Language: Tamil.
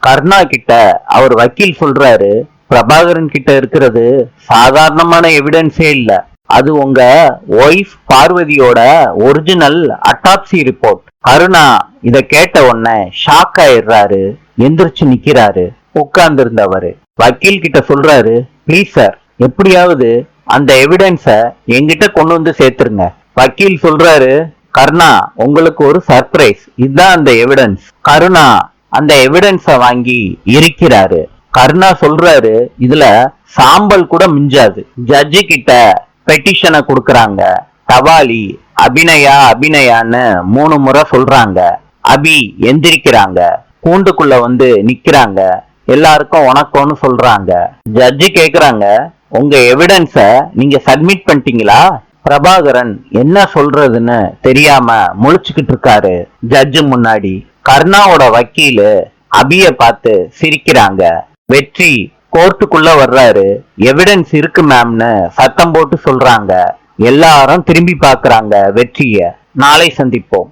கருணா கிட்ட அவர் வக்கீல் சொல்றாரு, பிரபாகரன் கிட்ட இருக்கிறது சாதாரணமான எவிடன்ஸே இல்ல, அது உங்க ஒய்ஃப் பார்வதியோட ஒரிஜினல் அட்டாப்சி ரிப்போர்ட். கருணா இத கேட்ட உடனே ஷாக் ஆயிடுறாரு. எந்திரிச்சு நிக்கிறாரு. உட்கார்ந்து இருந்தவரு வக்கீல் கிட்ட சொல்றாரு, ப்ளீஸ் சார், எப்படியாவது அந்த எவிடன்ஸ என்கிட்ட கொண்டு வந்து சேர்த்துருங்க. வக்கீல் சொல்றாரு, கருணா உங்களுக்கு ஒரு சர்ப்ரைஸ், இதுதான் அந்த எவிடன்ஸ். கருணா அந்த எவிடன்ஸ வாங்கி இருக்கிறாரு. கருணா சொல்றாரு, இதுல சாம்பல் கூட மிஞ்சாது. ஜட்ஜி கிட்ட பெட்டிஷனை கொடுக்கறாங்க. தவாலி அபிநயா அபிநயான்னு 3 முறை சொல்றாங்க. அபி எந்திரிக்கிறாங்க. கூண்டுக்குள்ள வந்து நிக்கிறாங்க. எல்லாருக்கும் வணக்கம்னு சொல்றாங்க. ஜட்ஜி கேக்குறாங்க, உங்க எவிடன்ஸ நீங்க சப்மிட் பண்ணிட்டீங்களா? பிரபாகரன் என்ன சொல்றதுன்னு தெரியாம முழிச்சுக்கிட்டு இருக்காரு ஜட்ஜு முன்னாடி. கருணாவோட வக்கீலு அபிய பார்த்து சிரிக்கிறாங்க. வெற்றி கோர்ட்டுக்குள்ள வர்றாரு. எவிடன்ஸ் இருக்கு மேம்னு சத்தம் போட்டு சொல்றாங்க. எல்லாரும் திரும்பி பாக்குறாங்க வெற்றிய. நாளை சந்திப்போம்.